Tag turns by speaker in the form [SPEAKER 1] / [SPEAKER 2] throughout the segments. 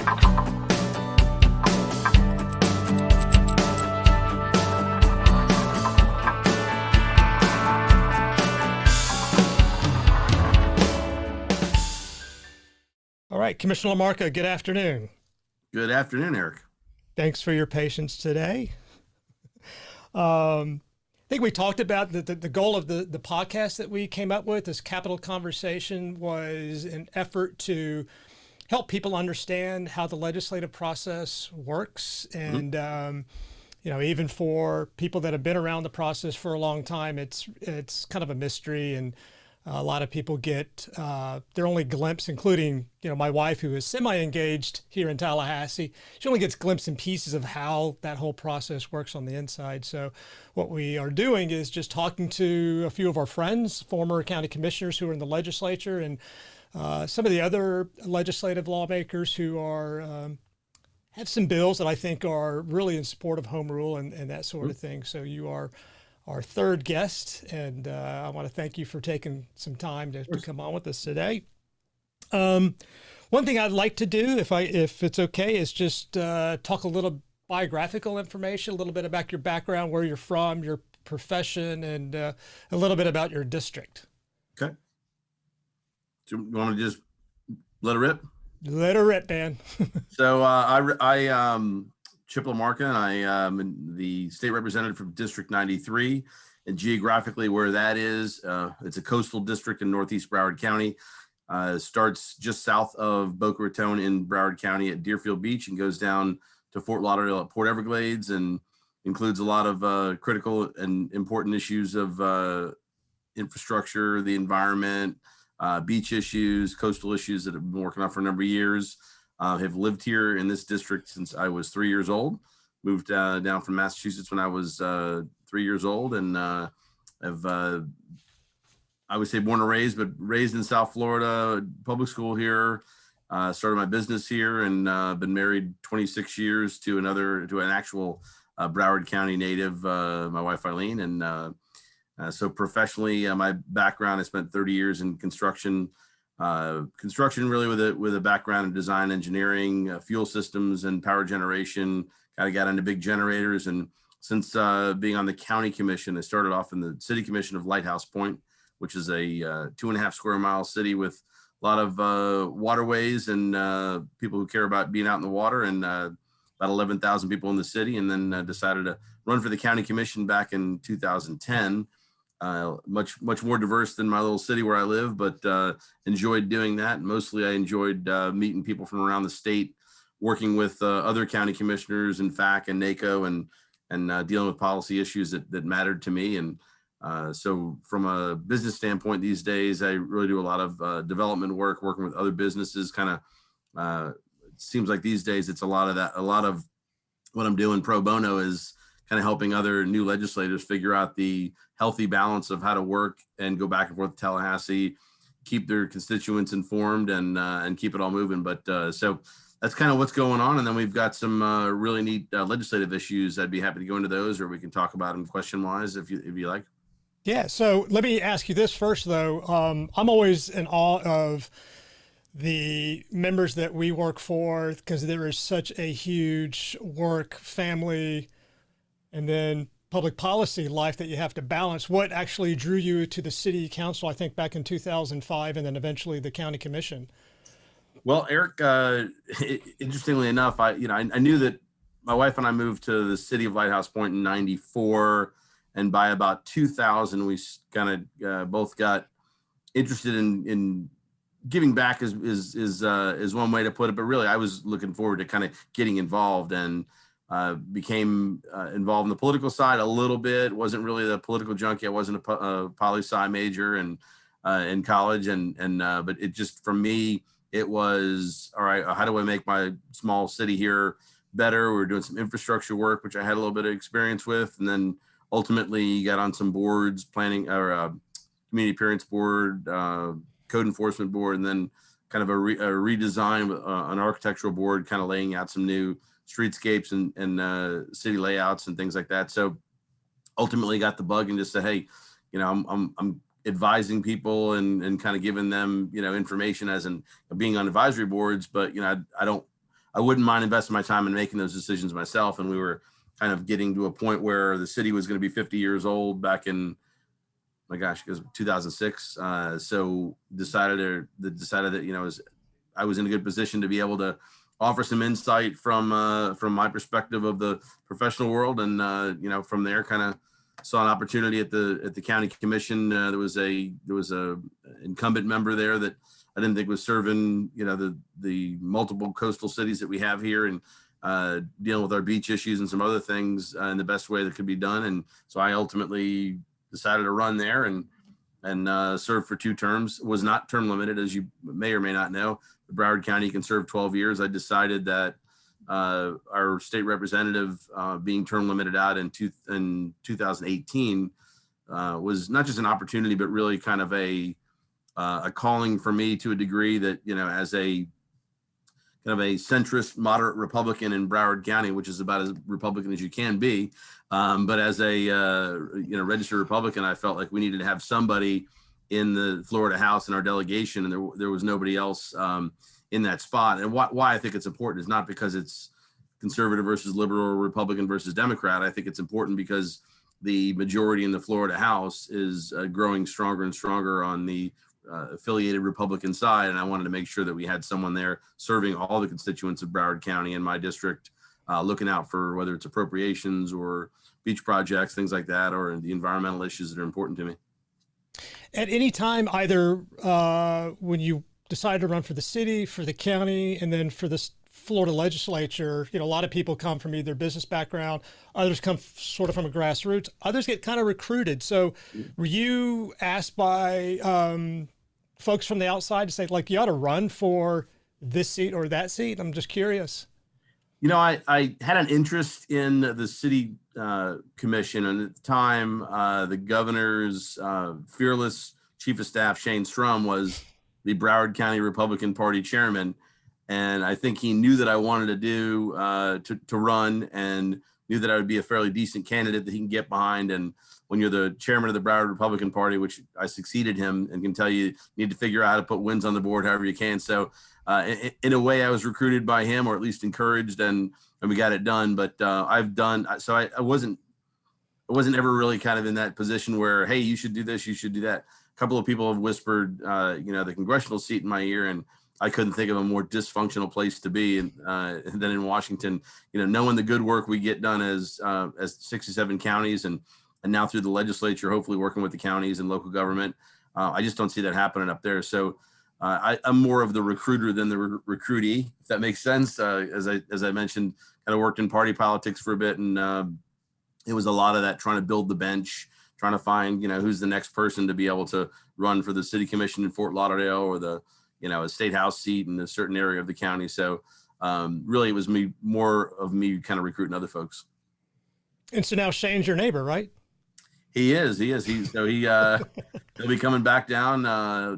[SPEAKER 1] All right, Commissioner Lamarca, good afternoon.
[SPEAKER 2] Good afternoon, Eric.
[SPEAKER 1] Thanks for your patience today. I think we talked about the goal of the podcast that we came up with, this Capital Conversation, was an effort to help people understand how the legislative process works. And, even for people that have been around the process for a long time, it's kind of a mystery. And a lot of people get their only glimpse, including, my wife, who is semi-engaged here in Tallahassee. She only gets glimpses and pieces of how that whole process works on the inside. So what we are doing is just talking to a few of our friends, former county commissioners who are in the legislature, and some of the other legislative lawmakers who are have some bills that I think are really in support of home rule and that sort of thing. So you are our third guest, and I want to thank you for taking some time to come on with us today. One thing I'd like to do, if it's okay, is just talk a little biographical information, a little bit about your background, where you're from, your profession, and a little bit about your district.
[SPEAKER 2] Okay. So you want to just let it rip?
[SPEAKER 1] Let her rip, man.
[SPEAKER 2] So Chip Lamarca, and I am the state representative from District 93, and geographically where that is, it's a coastal district in Northeast Broward County. Starts just south of Boca Raton in Broward County at Deerfield Beach and goes down to Fort Lauderdale at Port Everglades, and includes a lot of critical and important issues of infrastructure, the environment, beach issues, coastal issues that I've been working on for a number of years. Have lived here in this district since I was 3 years old. Moved down from Massachusetts when I was 3 years old, and have I would say born and raised, but raised in South Florida, public school here. Started my business here, and been married 26 years to an actual Broward County native, my wife Eileen, and so professionally, my background, I spent 30 years in construction. Construction really with a background in design engineering, fuel systems and power generation. Kind of got into big generators, and since being on the county commission, I started off in the city commission of Lighthouse Point, which is a 2.5 square mile city with a lot of waterways and people who care about being out in the water, and about 11,000 people in the city, and then decided to run for the county commission back in 2010. Much more diverse than my little city where I live, but enjoyed doing that. Mostly I enjoyed meeting people from around the state, working with other county commissioners and FAC and NACO, and dealing with policy issues that mattered to me. And so from a business standpoint these days, I really do a lot of development work, working with other businesses. Kind of it seems like these days it's a lot of that. A lot of what I'm doing pro bono is kind of helping other new legislators figure out the healthy balance of how to work and go back and forth to Tallahassee, keep their constituents informed, and keep it all moving. But so that's kind of what's going on. And then we've got some really neat legislative issues. I'd be happy to go into those, or we can talk about them question wise if you like.
[SPEAKER 1] Yeah. So let me ask you this first, though. I'm always in awe of the members that we work for, because there is such a huge work, family, and then public policy life that you have to balance. What actually drew you to the city council, I think back in 2005, and then eventually the county commission?
[SPEAKER 2] Well, Eric, interestingly enough, I knew that my wife and I moved to the city of Lighthouse Point in '94, and by about 2000, we kind of both got interested in giving back is one way to put it. But really, I was looking forward to kind of getting involved, and became involved in the political side a little bit. Wasn't really the political junkie. I wasn't a poli-sci major and in college, and but it just, for me, it was, all right, how do I make my small city here better? We were doing some infrastructure work, which I had a little bit of experience with, and then ultimately got on some boards, planning or community appearance board, code enforcement board, and then kind of a redesign, an architectural board, kind of laying out some new streetscapes and city layouts and things like that. So ultimately got the bug and just said, hey, I'm advising people and kind of giving them, information as in being on advisory boards, but I I wouldn't mind investing my time in making those decisions myself. And we were kind of getting to a point where the city was going to be 50 years old back in, my gosh, it was 2006. So decided that, you know, I was in a good position to be able to offer some insight from my perspective of the professional world. And, you know, from there kind of saw an opportunity at the county commission. There was a incumbent member there that I didn't think was serving, you know, the multiple coastal cities that we have here, and dealing with our beach issues and some other things in the best way that could be done. And so I ultimately decided to run there and served for 2 terms. Was not term limited, as you may or may not know. Broward County can serve 12 years. I decided that our state representative being term limited out in 2018 was not just an opportunity, but really kind of a calling for me to a degree that, you know, as a kind of a centrist, moderate Republican in Broward County, which is about as Republican as you can be. But as a you know, registered Republican, I felt like we needed to have somebody in the Florida House in our delegation, and there was nobody else in that spot. And why I think it's important is not because it's conservative versus liberal or Republican versus Democrat. I think it's important because the majority in the Florida House is growing stronger and stronger on the affiliated Republican side. And I wanted to make sure that we had someone there serving all the constituents of Broward County in my district, looking out for whether it's appropriations or beach projects, things like that, or the environmental issues that are important to me.
[SPEAKER 1] At any time, either when you decided to run for the city, for the county, and then for the Florida legislature, you know, a lot of people come from either business background, others come sort of from a grassroots, others get kind of recruited. So were you asked by folks from the outside to say, like, you ought to run for this seat or that seat? I'm just curious.
[SPEAKER 2] You know, I had an interest in the city commission, and at the time, the governor's fearless chief of staff, Shane Strum, was the Broward County Republican Party chairman. And I think he knew that I wanted to run, and knew that I would be a fairly decent candidate that he can get behind. And when you're the chairman of the Broward Republican Party, which I succeeded him, and can tell you need to figure out how to put wins on the board however you can. So in a way, I was recruited by him, or at least encouraged, and we got it done. But I wasn't ever really kind of in that position where, hey, you should do this, you should do that. A couple of people have whispered, you know, the congressional seat in my ear, and I couldn't think of a more dysfunctional place to be than in Washington. You know, knowing the good work we get done as 67 counties, and now through the legislature, hopefully working with the counties and local government, I just don't see that happening up there. So I'm more of the recruiter than the recruitee, if that makes sense. As I mentioned, kind of worked in party politics for a bit, and it was a lot of that, trying to build the bench, trying to find, you know, who's the next person to be able to run for the city commission in Fort Lauderdale, or the, you know, a state house seat in a certain area of the county. So really, it was more of me kind of recruiting other folks. And
[SPEAKER 1] so now Shane's your neighbor, right?
[SPEAKER 2] He is. He'll be coming back down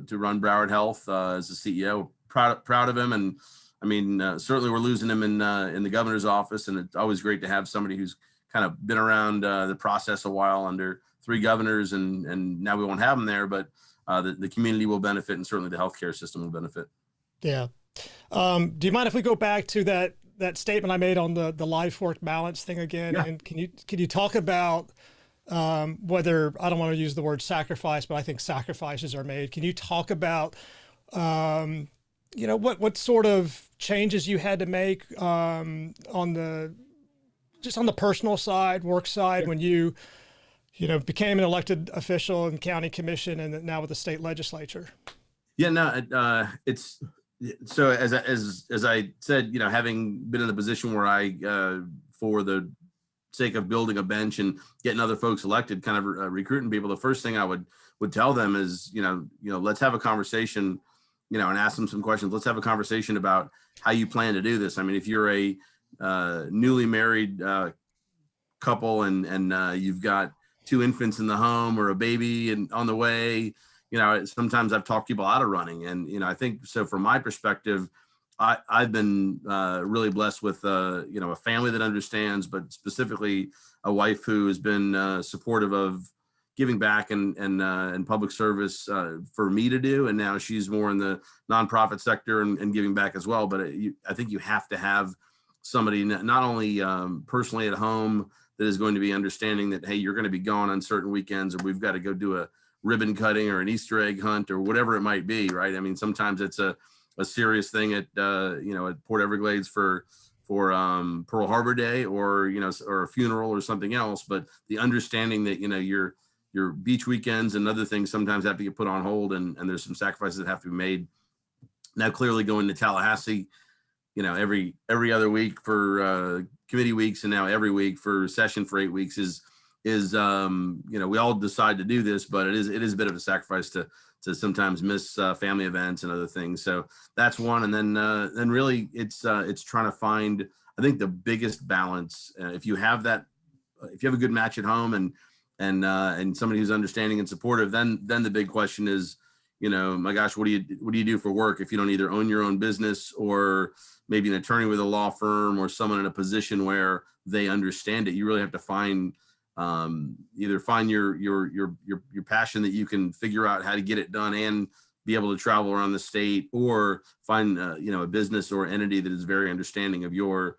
[SPEAKER 2] to run Broward Health as the CEO. Proud of him, and I mean, certainly we're losing him in the governor's office, and it's always great to have somebody who's kind of been around the process a while under 3 governors, and now we won't have him there, but the community will benefit, and certainly the healthcare system will benefit.
[SPEAKER 1] Yeah. Do you mind if we go back to that statement I made on the life work balance thing again? Yeah. And can you talk about whether, I don't want to use the word sacrifice, but I think sacrifices are made. Can you talk about, you know, what sort of changes you had to make on the personal side, work side, when you became an elected official in county commission, and now with the state legislature?
[SPEAKER 2] Yeah, no, it's so as I said, you know, having been in a position where I, for the sake of building a bench and getting other folks elected, kind of recruiting people, the first thing I would tell them is, you know, let's have a conversation, you know, and ask them some questions. Let's have a conversation about how you plan to do this. I mean, if you're a newly married couple and you've got 2 infants in the home, or a baby and on the way, you know, sometimes I've talked people out of running. And, you know, I think so from my perspective, I've been really blessed with, you know, a family that understands, but specifically a wife who has been supportive of giving back and public service for me to do. And now she's more in the nonprofit sector and giving back as well. But I think you have to have somebody not only personally at home that is going to be understanding that, hey, you're going to be gone on certain weekends, or we've got to go do a ribbon cutting or an Easter egg hunt or whatever it might be, right? I mean, sometimes it's a serious thing at at Port Everglades for Pearl Harbor Day, or or a funeral or something else. But the understanding that your beach weekends and other things sometimes have to get put on hold, and there's some sacrifices that have to be made. Now, clearly going to Tallahassee, every other week for committee weeks, and now every week for session for 8 weeks is we all decide to do this, but it is a bit of a sacrifice to sometimes miss family events and other things. So that's one. And then really it's trying to find, I think, the biggest balance. If you have a good match at home and somebody who's understanding and supportive, then the big question is, my gosh, what do you do for work if you don't either own your own business, or maybe an attorney with a law firm, or someone in a position where they understand it? You really have to find either find your passion that you can figure out how to get it done and be able to travel around the state, or find a business or entity that is very understanding of your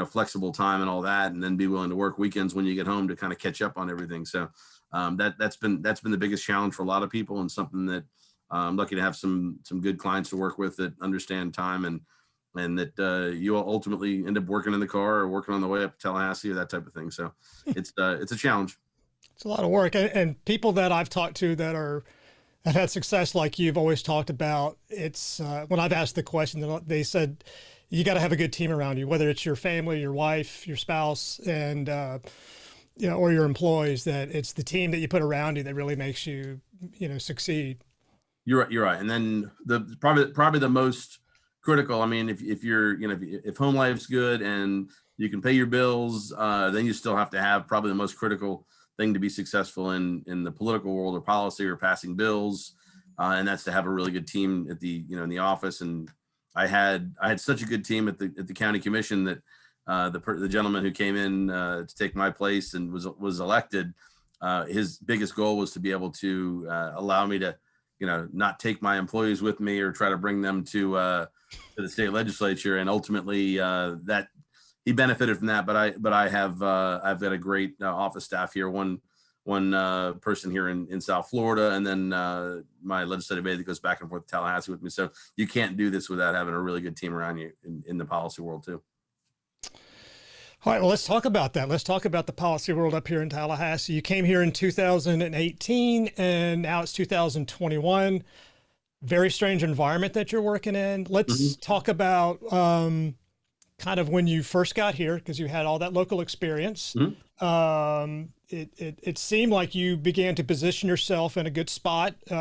[SPEAKER 2] flexible time and all that, and then be willing to work weekends when you get home to kind of catch up on everything. So that's been the biggest challenge for a lot of people, and something that I'm lucky to have some good clients to work with that understand time, and that you will ultimately end up working in the car or working on the way up to Tallahassee or that type of thing. So it's a challenge.
[SPEAKER 1] It's a lot of work. And people that I've talked to that have had success like you've always talked about, it's when I've asked the question, they said, you got to have a good team around you, whether it's your family, your wife, your spouse, and or your employees, that it's the team that you put around you that really makes you, succeed.
[SPEAKER 2] You're right. And then probably the most critical, I mean, if you're, if home life's good and you can pay your bills, then you still have to have probably the most critical thing to be successful in the political world or policy or passing bills. And that's to have a really good team at the, in the office. And I had such a good team at the county commission that the gentleman who came in to take my place and was elected, his biggest goal was to be able to allow me to, not take my employees with me or try to bring them to the state legislature. And ultimately that he benefited from that. But I've got a great office staff here. One person here in South Florida, and then my legislative aide that goes back and forth to Tallahassee with me. So you can't do this without having a really good team around you in the policy world too.
[SPEAKER 1] All right, well, let's talk about that. Let's talk about the policy world up here in Tallahassee. You came here in 2018, and now it's 2021. Very strange environment that you're working in. Let's talk about kind of when you first got here, because you had all that local experience. It seemed like you began to position yourself in a good spot in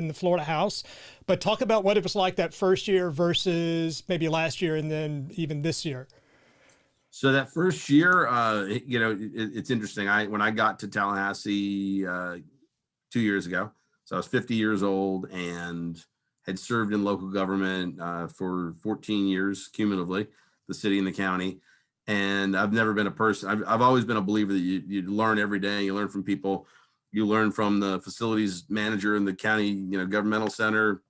[SPEAKER 1] the Florida House. But talk about what it was like that first year versus maybe last year, and then even this year.
[SPEAKER 2] So that first year, it's interesting. When I got to Tallahassee 2 years ago, so I was 50 years old and had served in local government for 14 years cumulatively, the city and the county. And I've never been a person. I've always been a believer that you learn every day. You learn from people. You learn from the facilities manager in the county, governmental center,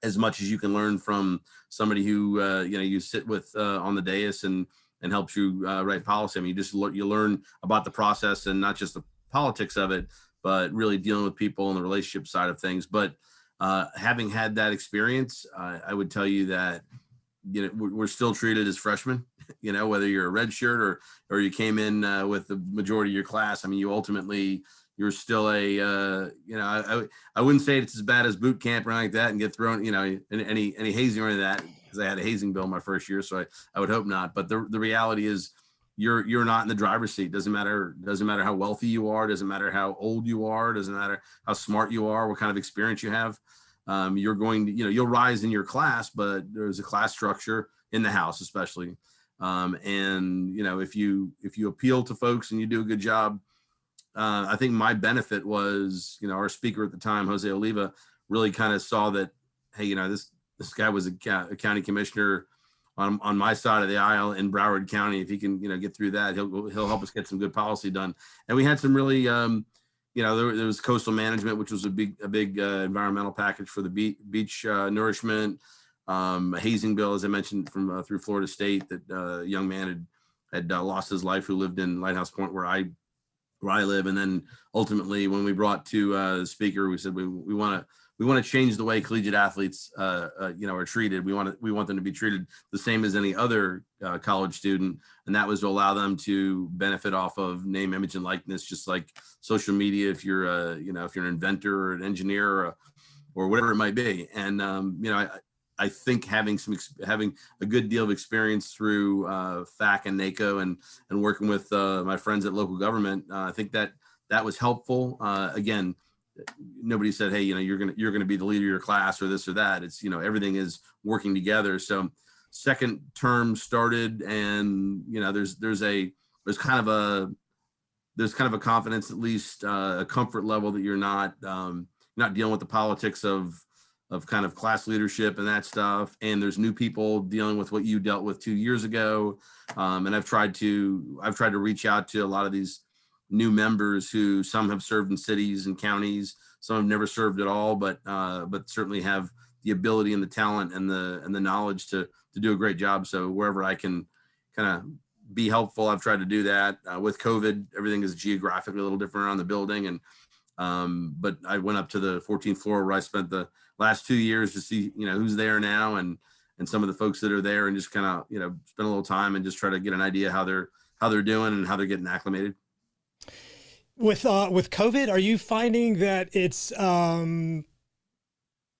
[SPEAKER 2] as much as you can learn from somebody who you sit with on the dais and helps you write policy. I mean, you learn about the process and not just the politics of it, but really dealing with people and the relationship side of things. But having had that experience, I would tell you that we're still treated as freshmen. Whether you're a red shirt or you came in with the majority of your class. I mean, you're still I wouldn't say it's as bad as boot camp or anything like that and get thrown, any hazing or any of that, because I had a hazing bill my first year, so I would hope not. But the reality is you're not in the driver's seat. Doesn't matter how wealthy you are, doesn't matter how old you are, doesn't matter how smart you are, what kind of experience you have. You're going to, you'll rise in your class, but there's a class structure in the House, especially. And if you appeal to folks and you do a good job, I think my benefit was, our speaker at the time, Jose Oliva, really kind of saw that, hey, this guy was a county commissioner on my side of the aisle in Broward County. If he can, get through that, he'll help us get some good policy done. And we had some really there was coastal management, which was a big environmental package for the beach nourishment. A hazing bill, as I mentioned, from through Florida State, that a young man had lost his life who lived in Lighthouse Point, where I live. And then ultimately, when we brought to the speaker, we said we want to change the way collegiate athletes are treated. We want them to be treated the same as any other college student, and that was to allow them to benefit off of name, image, and likeness, just like social media. If you're if you're an inventor or an engineer or whatever it might be. And I think having a good deal of experience through FAC and NACO and working with my friends at local government, I think that was helpful. Again, nobody said, hey, you're gonna be the leader of your class or this or that. It's everything is working together. So second term started, and there's kind of a confidence, at least a comfort level, that you're not dealing with the politics of kind of class leadership and that stuff. And there's new people dealing with what you dealt with 2 years ago. And I've tried to reach out to a lot of these new members who some have served in cities and counties, some have never served at all, but certainly have the ability and the talent and the knowledge to do a great job. So wherever I can kind of be helpful, I've tried to do that. With COVID, everything is geographically a little different around the building. And but I went up to the 14th floor where I spent the last 2 years to see, who's there now and some of the folks that are there, and just kind of, spend a little time and just try to get an idea how they're doing and how they're getting acclimated.
[SPEAKER 1] With COVID, are you finding that it's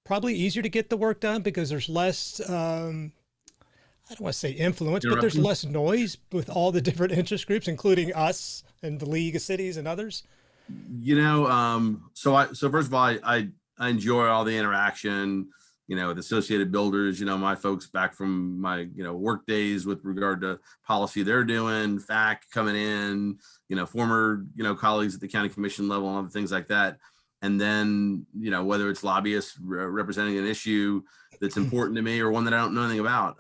[SPEAKER 1] probably easier to get the work done because there's less, I don't want to say influence, but there's less noise with all the different interest groups, including us and the League of Cities and others?
[SPEAKER 2] So first of all, I enjoy all the interaction, with Associated Builders, my folks back from my, work days with regard to policy they're doing, FAC coming in, former, colleagues at the county commission level and other things like that. And then, whether it's lobbyists representing an issue that's important to me or one that I don't know anything about.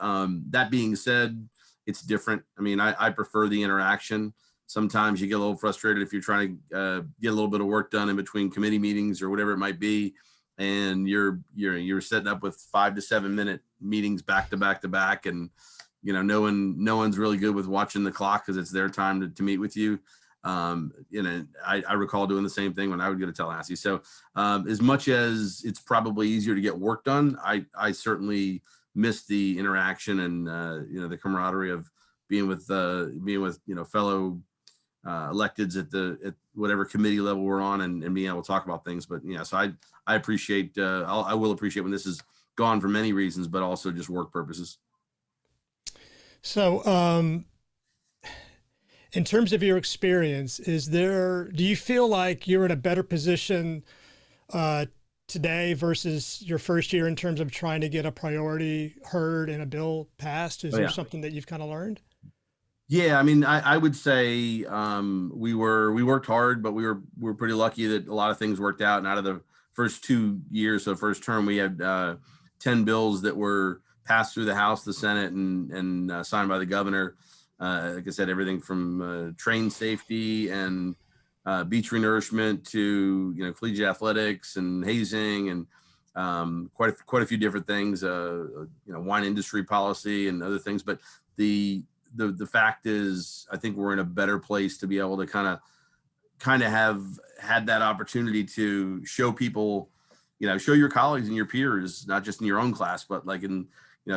[SPEAKER 2] That being said, it's different. I mean, I prefer the interaction. Sometimes you get a little frustrated if you're trying to get a little bit of work done in between committee meetings or whatever it might be, and you're setting up with 5 to 7 minute meetings back to back to back, and no one's really good with watching the clock because it's their time to meet with you. I recall doing the same thing when I would go to Tallahassee. So as much as it's probably easier to get work done, I certainly miss the interaction and the camaraderie of being with fellow electeds at whatever committee level we're on, and being able to talk about things. But so I appreciate I will appreciate when this is gone for many reasons, but also just work purposes.
[SPEAKER 1] So in terms of your experience, do you feel like you're in a better position today versus your first year in terms of trying to get a priority heard and a bill passed? Is there something that you've kind of learned?
[SPEAKER 2] Yeah, I mean, I would say we worked hard, but we were pretty lucky that a lot of things worked out. And out of the first 2 years, so first term, we had 10 bills that were passed through the House, the Senate, and signed by the governor. Like I said, everything from train safety and beach renourishment to collegiate athletics and hazing and quite a few different things. Wine industry policy and other things, but the fact is, I think we're in a better place to be able to kind of have had that opportunity to show people, show your colleagues and your peers, not just in your own class, but like in,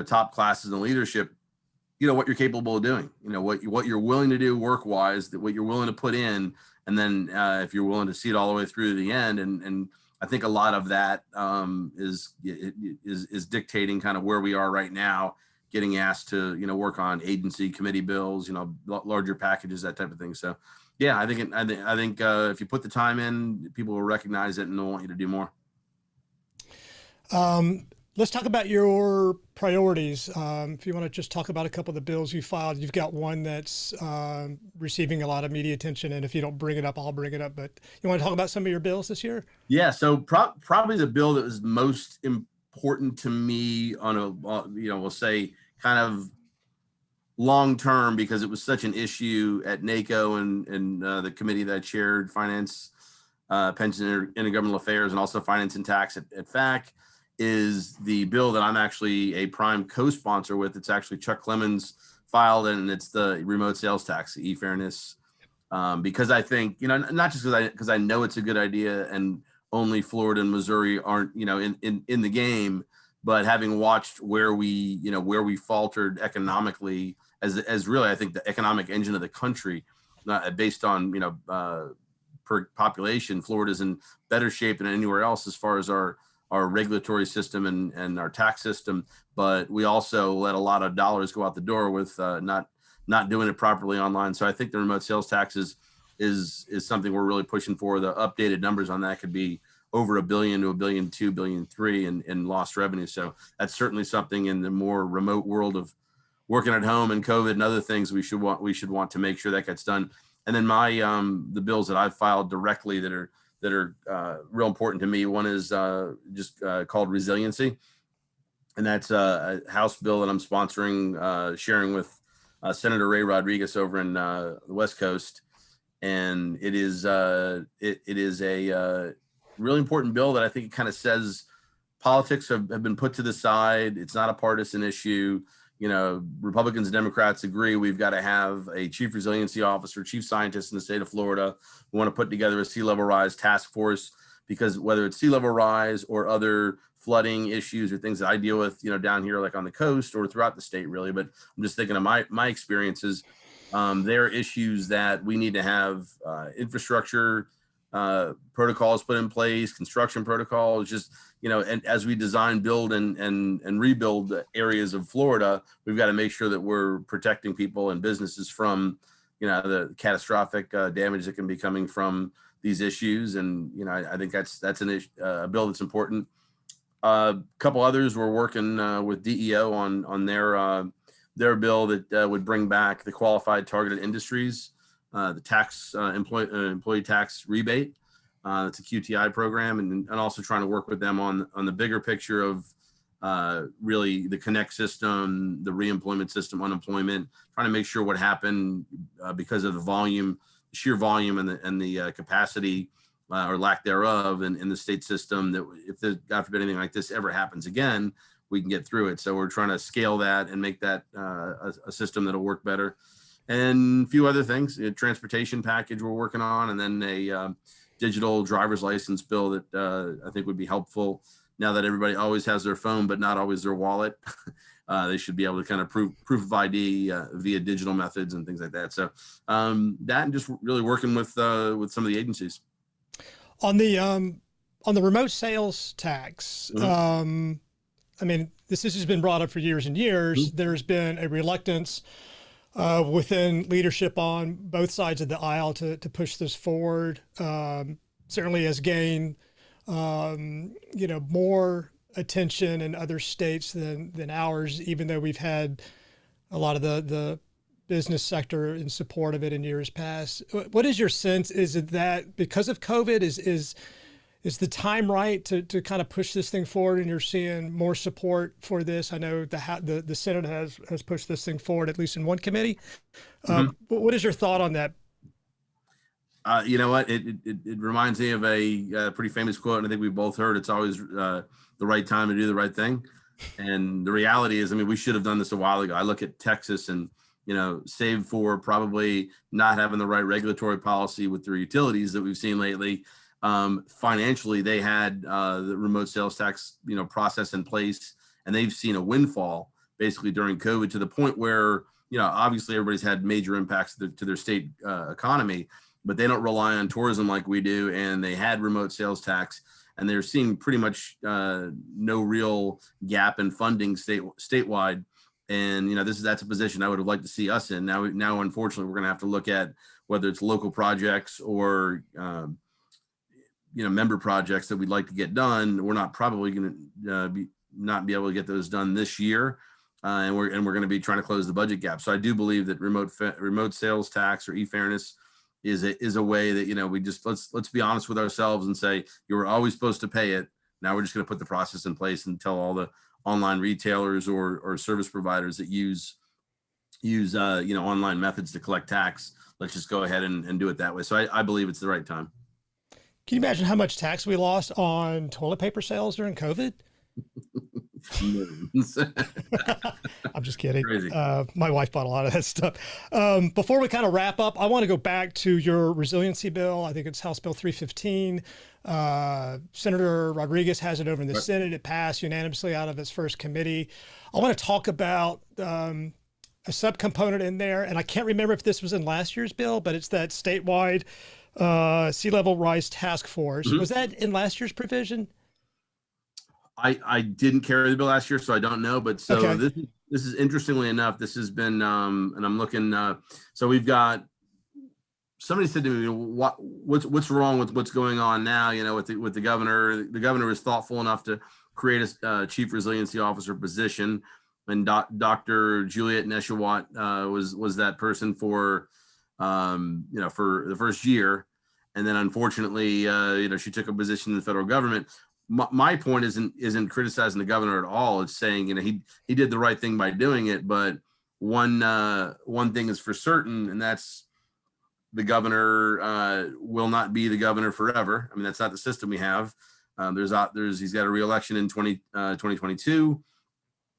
[SPEAKER 2] top classes and leadership, what you're capable of doing, what you're willing to do work-wise, what you're willing to put in. And then if you're willing to see it all the way through to the end. And I think a lot of that is dictating kind of where we are right now, getting asked to, work on agency committee bills, larger packages, that type of thing. So, yeah, I think if you put the time in, people will recognize it and they'll want you to do more.
[SPEAKER 1] Let's talk about your priorities. If you want to just talk about a couple of the bills you filed, you've got one that's receiving a lot of media attention. And if you don't bring it up, I'll bring it up. But you want to talk about some of your bills this year?
[SPEAKER 2] Yeah. So probably the bill that was most important to me on a, we'll say kind of long term, because it was such an issue at NACO and the committee that I chaired, finance, Pension and Intergovernmental Affairs, and also Finance and Tax at FAC, is the bill that I'm actually a prime co-sponsor with. It's actually Chuck Clemens filed, and it's the remote sales tax, the e-fairness. Because I think, not just because I know it's a good idea and only Florida and Missouri aren't, in the game, but having watched where we faltered economically as really, I think, the economic engine of the country, based on, per population, Florida's in better shape than anywhere else as far as our regulatory system and our tax system. But we also let a lot of dollars go out the door with not doing it properly online. So I think the remote sales tax is something we're really pushing for. The updated numbers on that could be over $1 billion to $1.2 billion, $1.3 billion in lost revenue. So that's certainly something in the more remote world of working at home and COVID and other things we should want to make sure that gets done. And then the bills that I've filed directly that are real important to me. One is called resiliency, and that's a House bill that I'm sponsoring, sharing with Senator Ray Rodriguez over in the West Coast, and it is a really important bill that I think it kind of says politics have been put to the side. It's not a partisan issue. Republicans and Democrats agree we've got to have a chief resiliency officer, chief scientist in the state of Florida. We want to put together a sea level rise task force, because whether it's sea level rise or other flooding issues or things that I deal with, down here, like on the coast or throughout the state, really. But I'm just thinking of my experiences. There are issues that we need to have infrastructure protocols put in place, construction protocols, just, and as we design, build and rebuild areas of Florida, we've got to make sure that we're protecting people and businesses from, the catastrophic damage that can be coming from these issues. And, I think that's a bill that's important. A couple others, we're working with DEO on their bill that would bring back the qualified targeted industries, the tax employee tax rebate. It's a QTI program, and also trying to work with them on the bigger picture of really the Connect system, the reemployment system, unemployment, trying to make sure what happened because of the volume, sheer volume, and the capacity or lack thereof in the state system, that if there's, God forbid, anything like this ever happens again, we can get through it. So we're trying to scale that and make that a system that'll work better. And a few other things, a transportation package we're working on, and then a digital driver's license bill that I think would be helpful now that everybody always has their phone, but not always their wallet. They should be able to kind of proof of ID via digital methods and things like that. So that, and just really working with some of the agencies.
[SPEAKER 1] On the remote sales tax,
[SPEAKER 2] Mm-hmm.
[SPEAKER 1] I mean, this has been brought up for years and years. Mm-hmm. There's been a reluctance within leadership on both sides of the aisle to push this forward. Certainly has gained, more attention in other states than ours, even though we've had a lot of the business sector in support of it in years past. What is your sense? Is it that because of COVID, is the time right to kind of push this thing forward, and you're seeing more support for this? I know the Senate has pushed this thing forward, at least in one committee. But what is your thought on that?
[SPEAKER 2] You know what? It reminds me of a pretty famous quote, and I think we've both heard. It's always the right time to do the right thing. And the reality is, I mean, we should have done this a while ago. I look at Texas and, save for probably not having the right regulatory policy with their utilities that we've seen lately. Financially, they had the remote sales tax, process in place, and they've seen a windfall basically during COVID, to the point where, obviously everybody's had major impacts to their state economy, but they don't rely on tourism like we do. And they had remote sales tax, and they're seeing pretty much no real gap in funding statewide. And, that's a position I would have liked to see us in. Now, unfortunately, we're going to have to look at whether it's local projects or, member projects that we'd like to get done. We're not probably going to not be able to get those done this year. And we're going to be trying to close the budget gap. So I do believe that remote sales tax, or e-fairness, is a way that, we just, let's be honest with ourselves and say, you were always supposed to pay it. Now we're just going to put the process in place and tell all the online retailers or service providers that use online methods to collect tax, let's just go ahead and do it that way. So I believe it's the right time.
[SPEAKER 1] Can you imagine how much tax we lost on toilet paper sales during COVID?
[SPEAKER 2] Millions.
[SPEAKER 1] I'm just kidding.
[SPEAKER 2] Crazy.
[SPEAKER 1] My wife bought a lot of that stuff. Before we kind of wrap up, I want to go back to your resiliency bill. I think it's House Bill 315. Senator Rodriguez has it over in the Senate. It passed unanimously out of its first committee. I want to talk about a subcomponent in there, and I can't remember if this was in last year's bill, but it's that statewide sea level rise task force. Was that in last year's provision?
[SPEAKER 2] I didn't carry the bill last year, so I don't know. But so okay. This is interestingly enough, this has been, and I'm looking. So we've got, somebody said to me, what's wrong with what's going on now? You know, with the governor. The governor was thoughtful enough to create a chief resiliency officer position, and Dr. Juliet Neshawat was that person for for the first year, and then unfortunately, she took a position in the federal government. My point isn't criticizing the governor at all. It's saying, he did the right thing by doing it. But one thing is for certain, and that's the governor will not be the governor forever. I mean, that's not the system we have. He's got a re-election in 2022.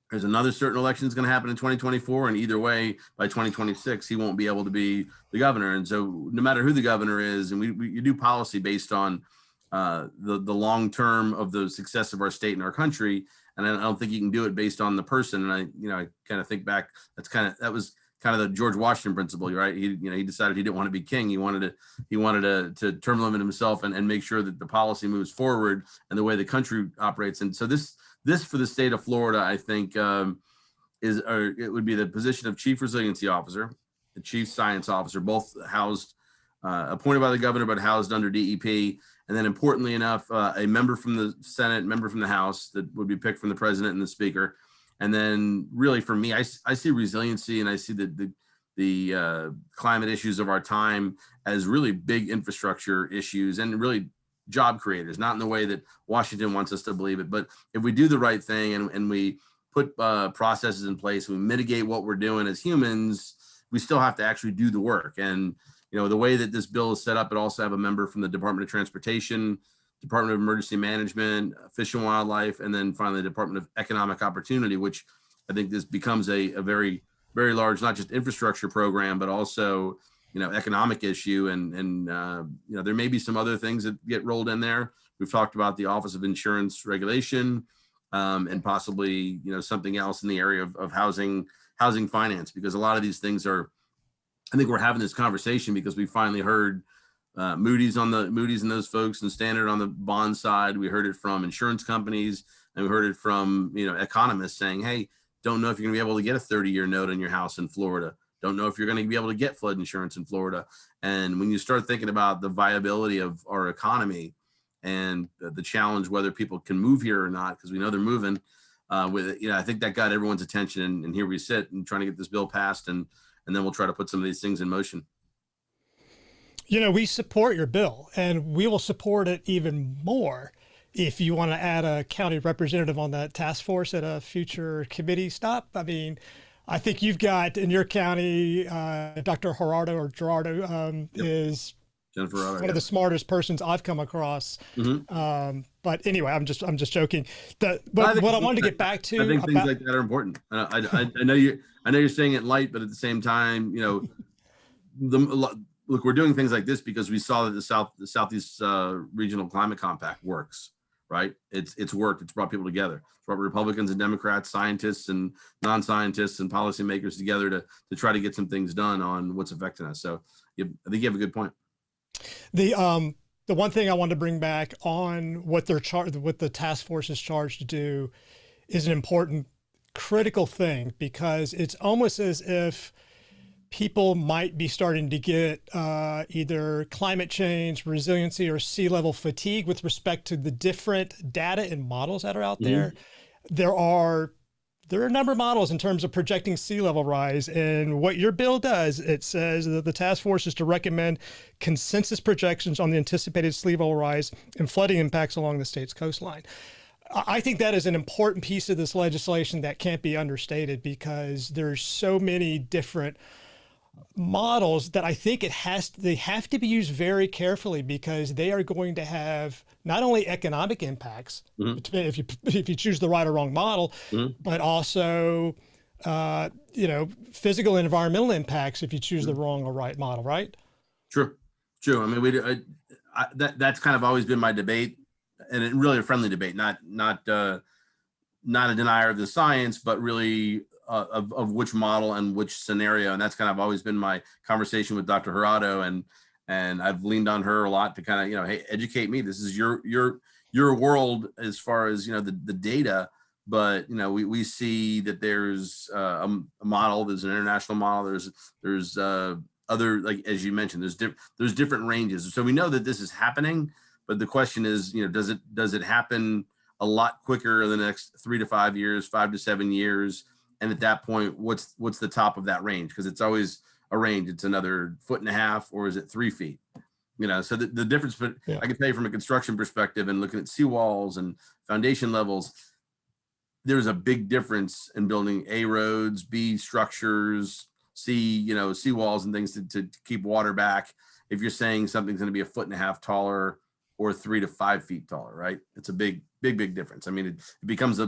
[SPEAKER 2] There's another certain election that's going to happen in 2024. And either way, by 2026, he won't be able to be the governor. And so no matter who the governor is, and we do policy based on the long term of the success of our state and our country, and I don't think you can do it based on the person. And I kind of think back. That was kind of the George Washington principle, right? He decided he didn't want to be king. He wanted to term limit himself and make sure that the policy moves forward and the way the country operates. And so this for the state of Florida, I think it would be the position of chief resiliency officer, the chief science officer, both housed, appointed by the governor, but housed under DEP. And then importantly enough, a member from the Senate, member from the House that would be picked from the president and the speaker. And then really for me, I see resiliency, and I see the climate issues of our time as really big infrastructure issues and really job creators, not in the way that Washington wants us to believe it. But if we do the right thing and we put processes in place, we mitigate what we're doing as humans, we still have to actually do the work. And the way that this bill is set up, it also have a member from the Department of Transportation, Department of Emergency Management, Fish and Wildlife, and then finally the Department of Economic Opportunity, which I think this becomes a very, very large, not just infrastructure program, but also, economic issue. And there may be some other things that get rolled in there. We've talked about the Office of Insurance Regulation and possibly, something else in the area of housing finance, because a lot of these things I think we're having this conversation because we finally heard Moody's and those folks, and Standard on the bond side. We heard it from insurance companies, and we heard it from economists saying, "Hey, don't know if you're going to be able to get a 30-year note on your house in Florida. Don't know if you're going to be able to get flood insurance in Florida." And when you start thinking about the viability of our economy and the challenge whether people can move here or not, because we know they're moving, I think that got everyone's attention. And here we sit and trying to get this bill passed, and then we'll try to put some of these things in motion.
[SPEAKER 1] We support your bill, and we will support it even more if you want to add a county representative on that task force at a future committee stop. I mean, I think you've got in your county, Dr. Gerardo is
[SPEAKER 2] Jennifer
[SPEAKER 1] one of the smartest persons I've come across.
[SPEAKER 2] Mm-hmm.
[SPEAKER 1] But anyway, I'm just joking. But what I wanted to get back to,
[SPEAKER 2] I think things like that are important. I know you're saying it light, but at the same time, look, we're doing things like this because we saw that the Southeast Regional Climate Compact works, right? It's worked. It's brought people together. It's brought Republicans and Democrats, scientists and non-scientists and policymakers together to try to get some things done on what's affecting us. So I think you have a good point.
[SPEAKER 1] The one thing I wanted to bring back on what the task force is charged to do is an important, critical thing, because it's almost as if people might be starting to get either climate change, resiliency, or sea level fatigue with respect to the different data and models that are out there. Mm-hmm. There are a number of models in terms of projecting sea level rise, and what your bill does, it says that the task force is to recommend consensus projections on the anticipated sea level rise and flooding impacts along the state's coastline. I think that is an important piece of this legislation that can't be understated, because there's so many different models that I think they have to be used very carefully, because they are going to have not only economic impacts, if you choose the right or wrong model, but also physical and environmental impacts if you choose the wrong or right model, right?
[SPEAKER 2] True. I mean, that's kind of always been my debate, and it really a friendly debate, not a denier of the science, but really of which model and which scenario. And that's kind of always been my conversation with Dr. Jurado, and I've leaned on her a lot to kind of, hey, educate me. This is your world as far as, the data. But, we see that there's a model, there's an international model, there's other, like, as you mentioned, there's different ranges. So we know that this is happening, but the question is, does it happen a lot quicker in the next 3 to 5 years, 5 to 7 years? And at that point, what's the top of that range? Because it's always a range. It's another 1.5 feet, or is it 3 feet? So the difference, but I can tell you from a construction perspective and looking at seawalls and foundation levels, there's a big difference in building A, roads, B, structures, C, seawalls and things to keep water back. If you're saying something's going to be 1.5 feet taller or 3 to 5 feet taller, right? It's a big difference. I mean, it becomes a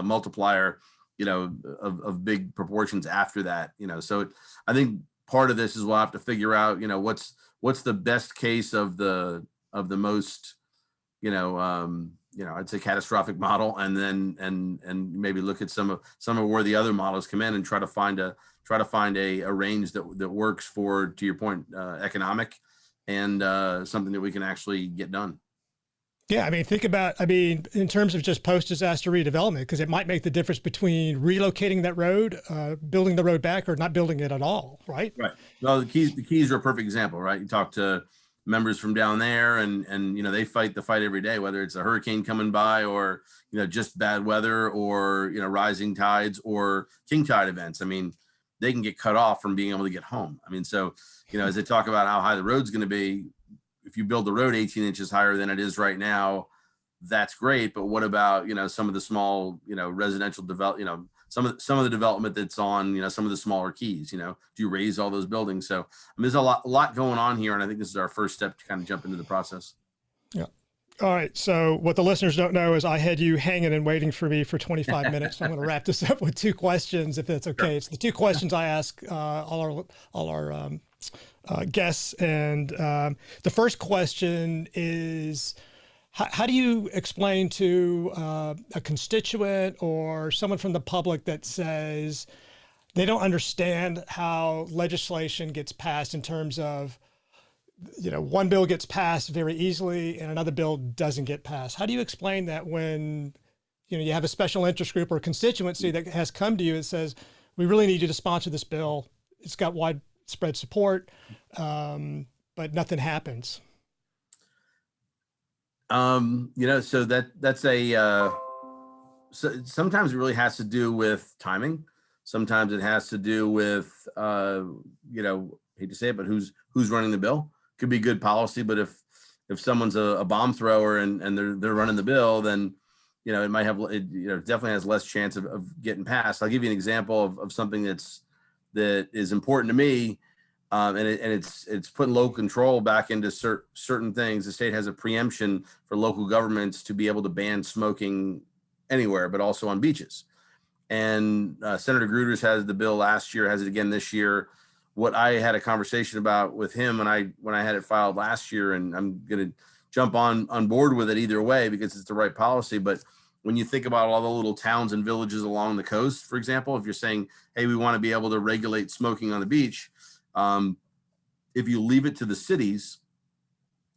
[SPEAKER 2] multiplier, of big proportions after that, So I think part of this is we'll have to figure out, what's the best case of the most, I'd say catastrophic model, and then and maybe look at some of where the other models come in and try to find a range that works for, to your point, economic and something that we can actually get done.
[SPEAKER 1] Yeah, I mean, think about, in terms of just post-disaster redevelopment, because it might make the difference between relocating that road, building the road back, or not building it at all, right?
[SPEAKER 2] Right. Well, the keys are a perfect example, right? You talk to members from down there, and they fight the fight every day, whether it's a hurricane coming by, or just bad weather, or rising tides, or king tide events. I mean, they can get cut off from being able to get home. I mean, so as they talk about how high the road's going to be, if you build the road 18 inches higher than it is right now, that's great. But what about, some of the small, residential some of the development that's on, some of the smaller keys, do you raise all those buildings? So there's a lot going on here. And I think this is our first step to kind of jump into the process.
[SPEAKER 1] Yeah. All right. So what the listeners don't know is I had you hanging and waiting for me for 25 minutes. So I'm going to wrap this up with 2 questions, if that's okay. Sure. It's the 2 questions I ask all our guests. And the first question is, how do you explain to a constituent or someone from the public that says they don't understand how legislation gets passed, in terms of, one bill gets passed very easily and another bill doesn't get passed? How do you explain that when, you have a special interest group or constituency that has come to you and says, we really need you to sponsor this bill. It's got widespread support, but nothing happens?
[SPEAKER 2] So that's so sometimes it really has to do with timing. Sometimes it has to do with, hate to say it, but who's running the bill. Could be good policy, but if someone's a bomb thrower and they're running the bill, then, it might have, definitely has less chance of getting passed. I'll give you an example of something that is important to me. And it's putting local control back into certain things. The state has a preemption for local governments to be able to ban smoking anywhere, but also on beaches. And Senator Gruters has the bill last year, has it again this year. What I had a conversation about with him when I had it filed last year, and I'm going to jump on board with it either way because it's the right policy. But when you think about all the little towns and villages along the coast, for example, if you're saying, hey, we want to be able to regulate smoking on the beach, if you leave it to the cities,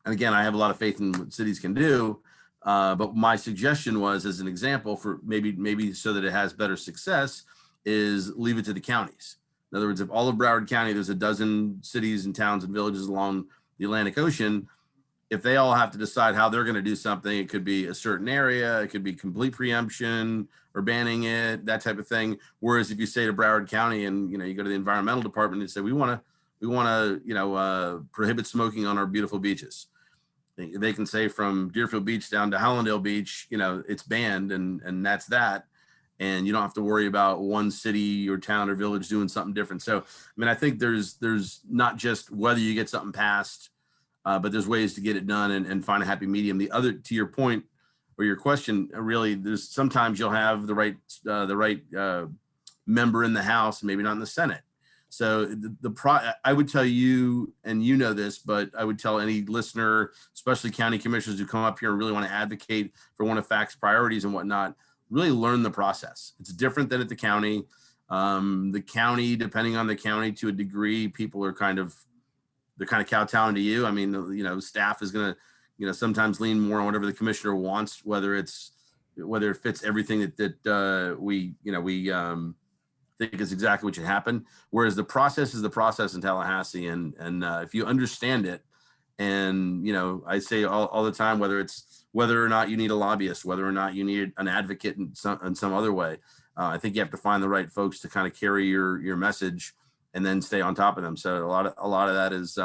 [SPEAKER 2] and again, I have a lot of faith in what cities can do, but my suggestion was, as an example, for maybe so that it has better success, is leave it to the counties. In other words, if all of Broward County, there's a dozen cities and towns and villages along the Atlantic Ocean, if they all have to decide how they're going to do something, it could be a certain area, it could be complete preemption or banning it, that type of thing. Whereas if you say to Broward County and, you go to the environmental department and say, we want to, prohibit smoking on our beautiful beaches. They can say from Deerfield Beach down to Hollandale Beach, it's banned, and that's that. and you don't have to worry about one city or town or village doing something different. So, I mean, I think there's not just whether you get something passed, but there's ways to get it done and find a happy medium. The other, to your point or your question, really, there's sometimes you'll have the right member in the House, maybe not in the Senate. So I would tell you, and you know this, but I would tell any listener, especially county commissioners who come up here and really want to advocate for one of FACT's priorities and whatnot, really learn the process. It's different than at the county. The county, depending on the county to a degree, people are kind of kowtowing to you. I mean, staff is going to, sometimes lean more on whatever the commissioner wants, whether it fits everything that we think is exactly what should happen. Whereas the process is the process in Tallahassee. And if you understand it, and, I say all the time, whether or not you need a lobbyist, whether or not you need an advocate in some other way, I think you have to find the right folks to kind of carry your message and then stay on top of them. So a lot of that is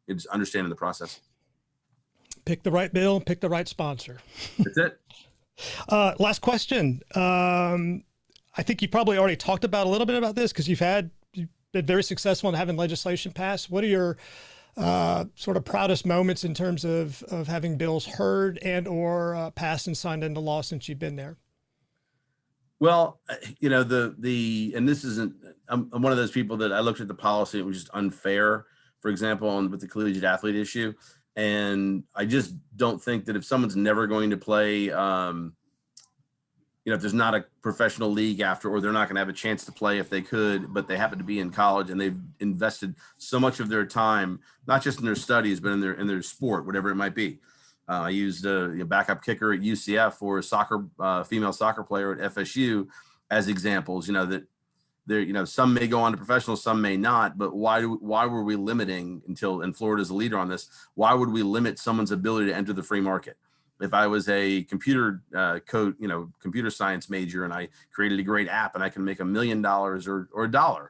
[SPEAKER 2] it's understanding the process.
[SPEAKER 1] Pick the right bill, pick the right sponsor.
[SPEAKER 2] That's it.
[SPEAKER 1] Last question. I think you probably already talked about a little bit about this because you've been very successful in having legislation passed. What are your sort of proudest moments in terms of having bills heard and or passed and signed into law since you've been there?
[SPEAKER 2] Well, and this isn't, I'm one of those people that I looked at the policy, it was just unfair, for example, with the collegiate athlete issue. And I just don't think that if someone's never going to play, if there's not a professional league after, or they're not going to have a chance to play if they could, but they happen to be in college and they've invested so much of their time, not just in their studies, but in their sport, whatever it might be. I used a backup kicker at UCF or a female soccer player at FSU as examples, that there, some may go on to professional, some may not, but why were we limiting and Florida's a leader on this, why would we limit someone's ability to enter the free market? If I was a computer computer science major and I created a great app and I can make $1 million or $1,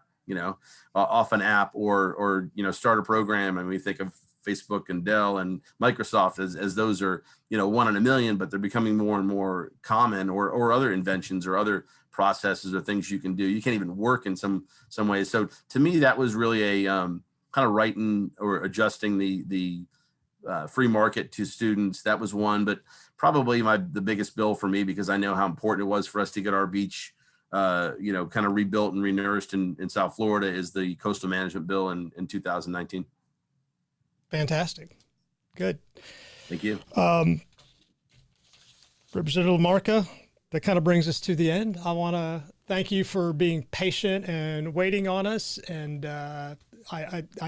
[SPEAKER 2] off an app or start a program, and we think of Facebook and Dell and Microsoft as those are, 1 in a million, but they're becoming more and more common, or other inventions or other processes or things you can do. You can't even work in some ways. So to me, that was really a kind of writing or adjusting the free market to students. That was one, but probably the biggest bill for me, because I know how important it was for us to get our beach, kind of rebuilt and renourished in South Florida, is the coastal management bill in 2019.
[SPEAKER 1] Fantastic. Good.
[SPEAKER 2] Thank you.
[SPEAKER 1] Representative Lamarca, that kind of brings us to the end. I want to thank you for being patient and waiting on us. And I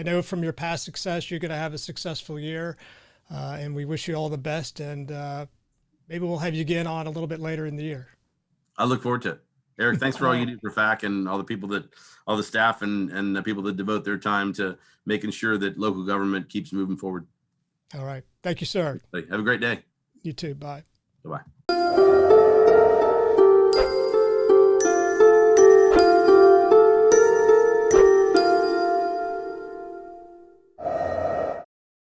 [SPEAKER 1] know from your past success, you're going to have a successful year, and we wish you all the best. And maybe we'll have you again on a little bit later in the year.
[SPEAKER 2] I look forward to it. Eric, thanks for all you do for FAC and all the staff and the people that devote their time to making sure that local government keeps moving forward.
[SPEAKER 1] All right. Thank you, sir.
[SPEAKER 2] Have a great day.
[SPEAKER 1] You too. Bye.
[SPEAKER 2] Bye-bye.